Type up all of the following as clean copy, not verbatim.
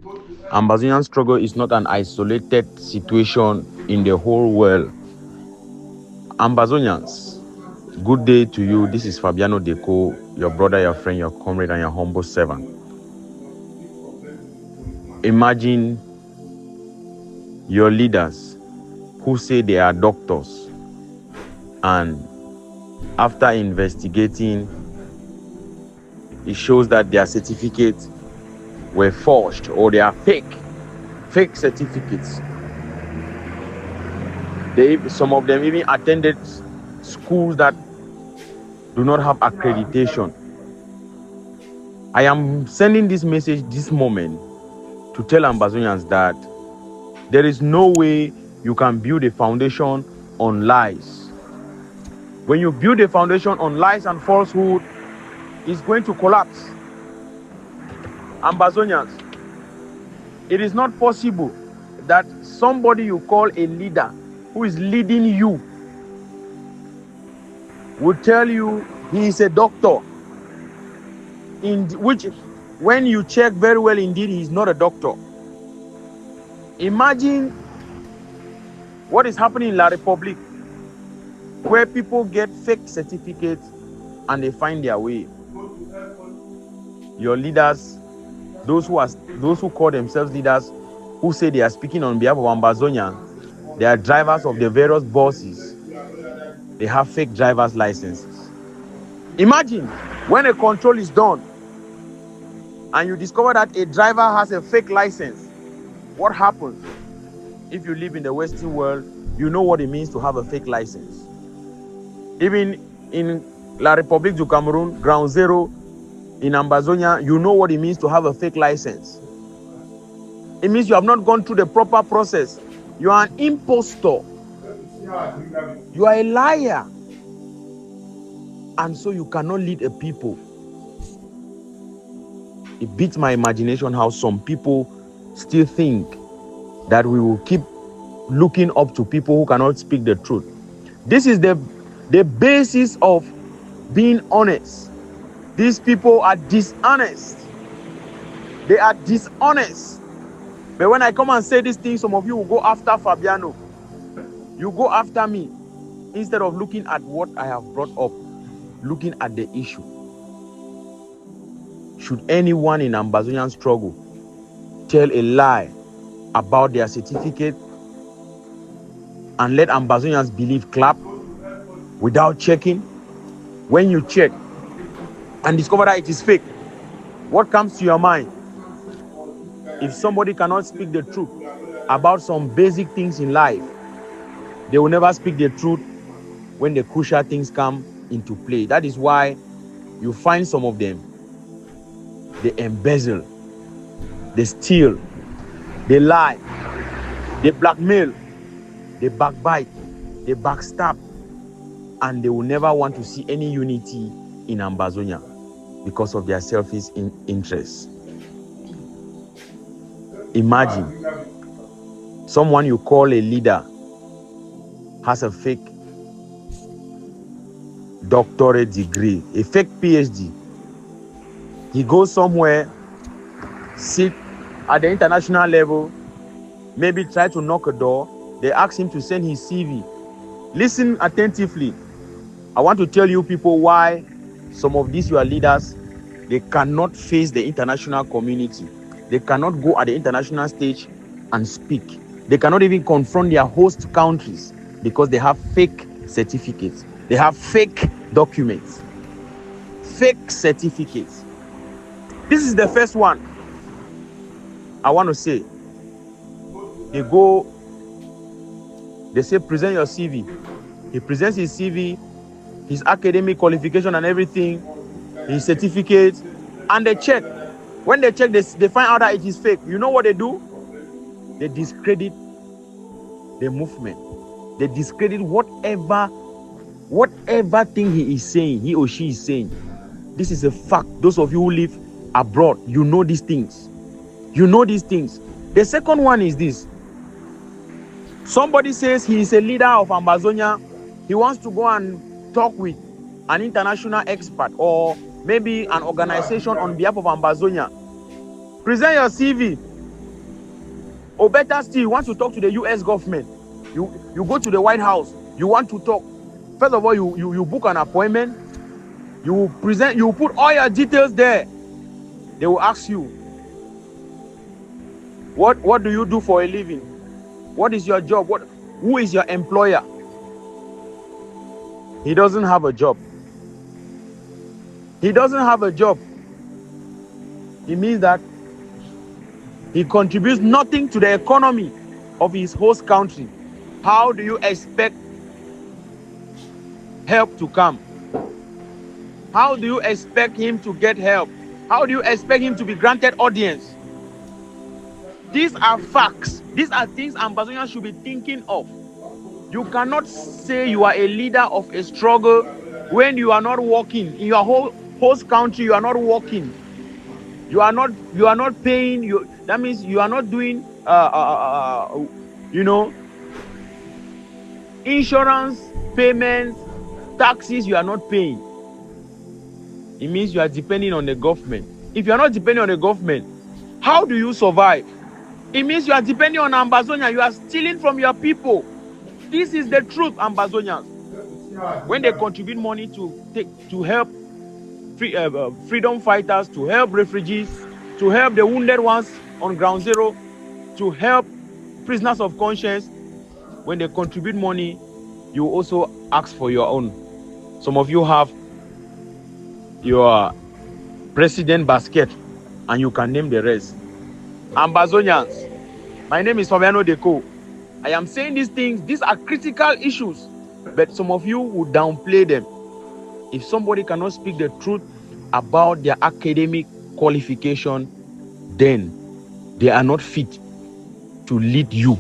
Ambazonian struggle is not an isolated situation in the whole world. Ambazonians, good day to you. This is Fabiano Deco, your brother, your friend, your comrade, and your humble servant. Imagine your leaders who say they are doctors, and after investigating, it shows that their certificates were forged or they are fake certificates. Some of them even attended schools that do not have accreditation. I am sending this message this moment to tell Ambazonians that there is no way you can build a foundation on lies. When you build a foundation on lies and falsehood, it's going to collapse. Ambazonians, it is not possible that somebody you call a leader who is leading you will tell you he is a doctor, in which when you check very well, indeed he is not a doctor. Imagine what is happening in La Republique, where people get fake certificates and they find their way. Your leaders, those who call themselves leaders, who say they are speaking on behalf of Ambazonia, they are drivers of the various bosses. They have fake driver's licenses. Imagine when a control is done and you discover that a driver has a fake license. What happens? If you live in the Western world, you know what it means to have a fake license. Even in La République du Cameroon, ground zero, in Ambazonia, you know what it means to have a fake license. It means you have not gone through the proper process. You are an impostor. You are a liar. And so you cannot lead a people. It beats my imagination how some people still think that we will keep looking up to people who cannot speak the truth. This is the basis of being honest. These people are dishonest. They are dishonest. But when I come and say these things, some of you will go after Fabiano. You go after me instead of looking at what I have brought up, looking at the issue. Should anyone in Ambazonian struggle tell a lie about their certificate and let Ambazonians believe clap without checking? When you check and discover that it is fake, what comes to your mind? If somebody cannot speak the truth about some basic things in life, they will never speak the truth when the crucial things come into play. That is why you find some of them, they embezzle, they steal, they lie, they blackmail, they backbite, they backstab, and they will never want to see any unity in Ambazonia because of their selfish interests. Imagine someone you call a leader has a fake doctorate degree, a fake PhD. He goes somewhere, sit at the international level, maybe try to knock a door. They ask him to send his CV. Listen attentively. I want to tell you people why some of these your leaders, they cannot face the international community. They cannot go at the international stage and speak. They cannot even confront their host countries because they have fake certificates. They have fake documents, fake certificates. This is the first one. I want to say, they say present your CV. He presents his CV, his academic qualification and everything, his certificate, and they check. When they check, they find out that it is fake. You know what they do? They discredit the movement. They discredit whatever thing he is saying, he or she is saying. This is a fact. Those of you who live abroad, you know these things. You know these things. The second one is this. Somebody says he is a leader of Ambazonia. He wants to go and talk with an international expert or maybe an organization on behalf of Ambazonia. Present your CV. Or better still, you want to talk to the US government. You go to the White House. You want to talk. First of all, you book an appointment. You put all your details there. They will ask you, what do you do for a living? What is your job? Who is your employer? He doesn't have a job. He doesn't have a job. It means that he contributes nothing to the economy of his host country. How do you expect help to come? How do you expect him to get help? How do you expect him to be granted audience? These are facts. These are things Ambazonians should be thinking of. You cannot say you are a leader of a struggle when you are not working. In your whole host country, you are not working. You are not paying. That means you are not doing insurance payments, taxes. You are not paying. It means you are depending on the government. If you are not depending on the government, how do you survive? It means you are depending on Ambazonia. You are stealing from your people. This is the truth, Ambazonians. When they contribute money to help freedom fighters, to help refugees, to help the wounded ones on ground zero, to help prisoners of conscience, when they contribute money, you also ask for your own. Some of you have your president basket, and you can name the rest. Ambazonians, my name is Fabiano Deco. I am saying these things. These are critical issues, but some of you will downplay them. If somebody cannot speak the truth about their academic qualification, then they are not fit to lead you.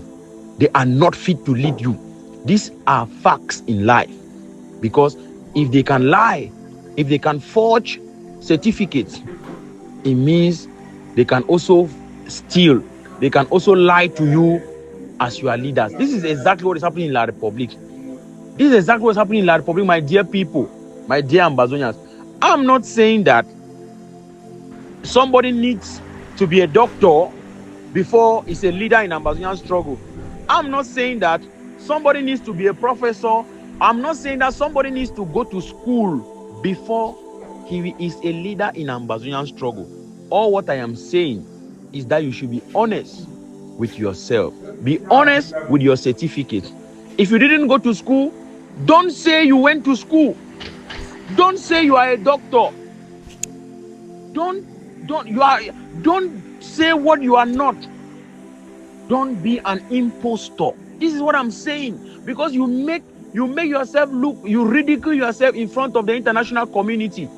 They are not fit to lead you. These are facts in life. Because if they can lie, if they can forge certificates, it means they can also steal. They can also lie to you as your leaders. This is exactly what is happening in La Republic. This is exactly what is happening in La Republic, my dear people, my dear Ambazonians. I'm not saying that somebody needs to be a doctor before he's a leader in Ambazonian struggle. I'm not saying that somebody needs to be a professor. I'm not saying that somebody needs to go to school before he is a leader in Ambazonian struggle. All what I am saying is that you should be honest with yourself. Be honest with your certificate. If you didn't go to school, don't say you went to school. Don't say you are a doctor. Don't say what you are not. Don't be an impostor. This is what I'm saying. Because you make yourself look, you ridicule yourself in front of the international community.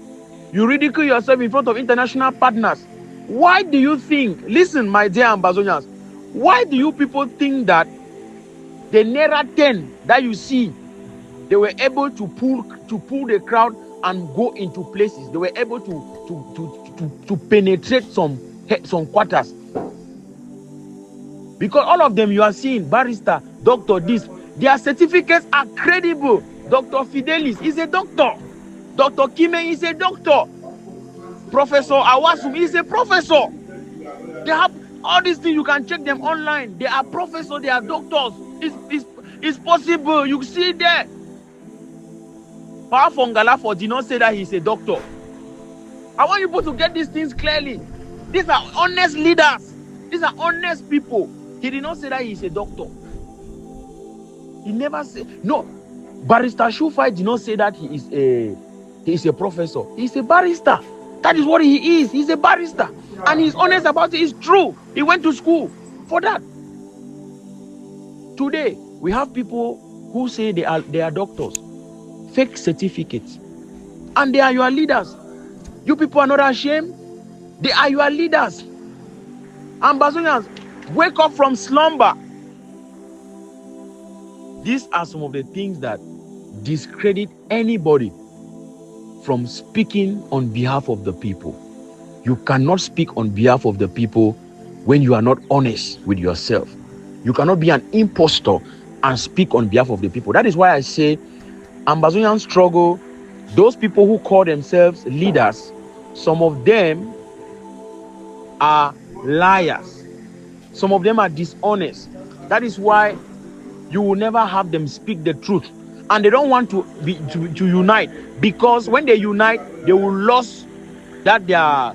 You ridicule yourself in front of international partners. Why do you think, listen, my dear Ambazonians, why do you people think that the Naira 10 that you see, they were able to pull the crowd and go into places? They were able to penetrate some quarters. Because all of them you are seeing, barrister, doctor, this, their certificates are credible. Dr. Fidelis is a doctor. Dr. Kime is a doctor. Professor Awasum is a professor. They have all these things. You can check them online. They are professors. They are doctors. It's possible. You see it there. Fongala did not say that he's a doctor. I want you people to get these things clearly. These are honest leaders. These are honest people. He did not say that he's a doctor. He never said. No. Barrister Shufai did not say that he is a professor. He's a barrister. That is what he is. He's a barrister. And he's honest about it. It's true. He went to school for that. Today, we have people who say they are doctors. Fake certificates. And they are your leaders. You people are not ashamed. They are your leaders. Ambazonians, wake up from slumber. These are some of the things that discredit anybody from speaking on behalf of the people. You cannot speak on behalf of the people when you are not honest with yourself. You cannot be an impostor and speak on behalf of the people. That is why I say Ambazonian struggle, those people who call themselves leaders, some of them are liars. Some of them are dishonest. That is why you will never have them speak the truth. And they don't want to unite, because when they unite, they will lose that their,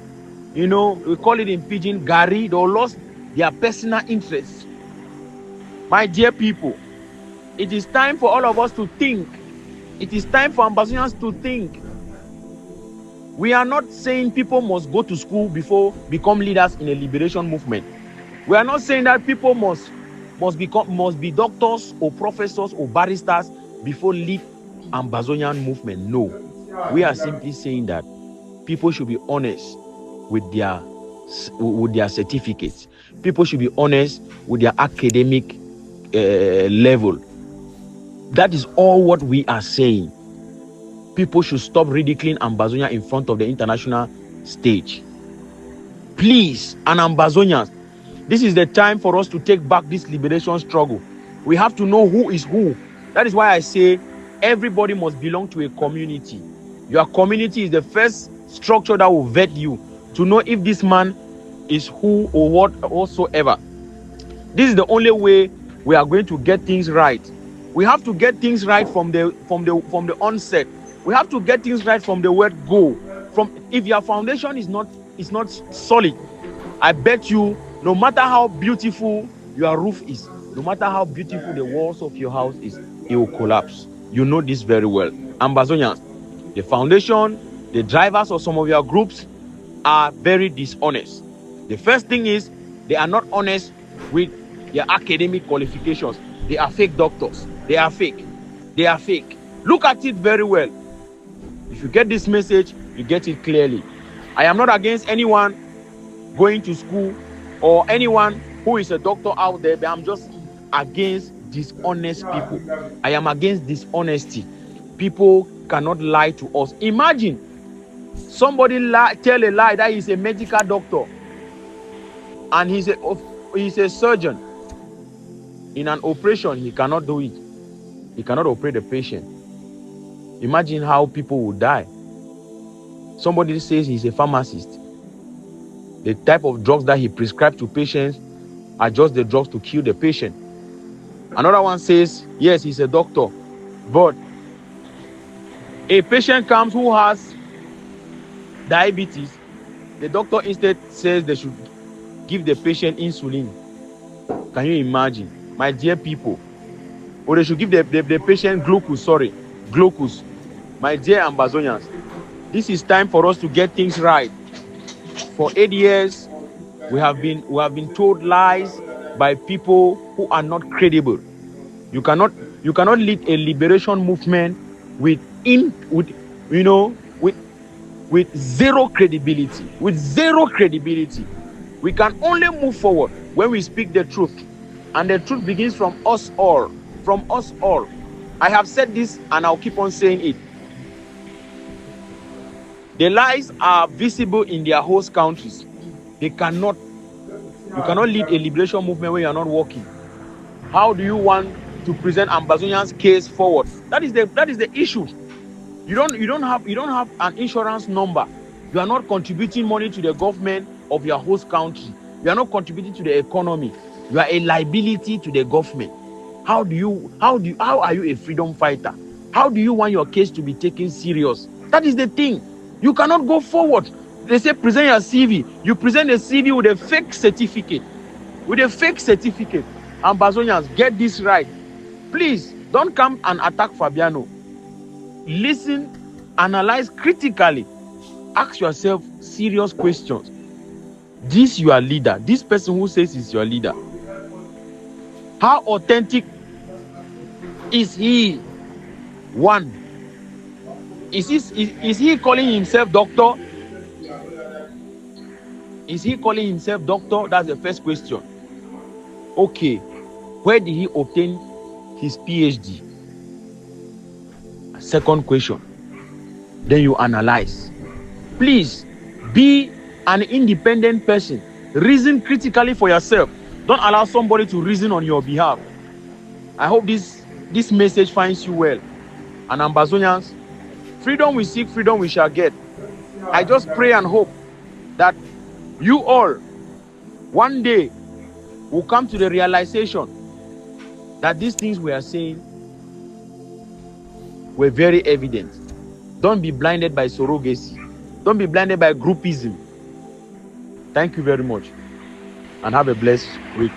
we call it in pidgin, gari. They will lose their personal interests. My dear people, it is time for all of us to think. It is time for Ambazonians to think. We are not saying people must go to school before become leaders in a liberation movement. We are not saying that people must be doctors or professors or barristers before lead Ambazonian movement. No. We are simply saying that people should be honest with their certificates. People should be honest with their academic level. That is all what we are saying. People should stop ridiculing Ambazonia in front of the international stage. Please, and Ambazonians, this is the time for us to take back this liberation struggle. We have to know who is who. That is why I say everybody must belong to a community. Your community is the first structure that will vet you to know if this man is who or what whatsoever. This is the only way we are going to get things right. We have to get things right from the onset. We have to get things right from the word go. If your foundation is not solid, I bet you, no matter how beautiful your roof is, no matter how beautiful the walls of your house is, it will collapse. You know this very well. Ambazonians, the foundation, the drivers of some of your groups are very dishonest. The first thing is they are not honest with their academic qualifications. They are fake doctors. They are fake. They are fake. Look at it very well. If you get this message, you get it clearly. I am not against anyone going to school or anyone who is a doctor out there, but I'm just against dishonest people. I am against dishonesty. People cannot lie to us. Imagine somebody tell a lie that he's a medical doctor and he's a surgeon. In an operation, he cannot do it. He cannot operate the patient. Imagine how people will die. Somebody says he's a pharmacist. The type of drugs that he prescribes to patients are just the drugs to kill the patient. Another one says, yes, he's a doctor, but a patient comes who has diabetes. The doctor instead says they should give the patient insulin. Can you imagine? My dear people, or they should give the patient glucose. My dear Ambazonians, this is time for us to get things right. For 8 years, we have been told lies by people who are not credible. You cannot lead a liberation movement with zero credibility. With zero credibility. We can only move forward when we speak the truth. And the truth begins from us all. From us all. I have said this and I'll keep on saying it. The lies are visible in their host countries. You cannot lead a liberation movement when you are not working. How do you want to present Ambazonian's case forward? That is the issue. You don't have an insurance number. You are not contributing money to the government of your host country. You are not contributing to the economy. You are a liability to the government. How are you a freedom fighter? How do you want your case to be taken serious? That is the thing. You cannot go forward. They say present your CV. You present a CV with a fake certificate. Ambazonians, get this right. Please, don't come and attack Fabiano. Listen, analyze critically. Ask yourself serious questions. This your leader. This person who says is your leader. How authentic is he? One. Is he calling himself doctor? Is he calling himself doctor? That's the first question. Okay, where did he obtain his PhD? Second question. Then you analyze. Please be an independent person. Reason critically for yourself. Don't allow somebody to reason on your behalf. I hope this message finds you well. And Ambazonians, freedom we seek, freedom we shall get. I just pray and hope that you all, one day, we'll come to the realization that these things we are saying were very evident. Don't be blinded by surrogacy. Don't be blinded by groupism. Thank you very much and have a blessed week.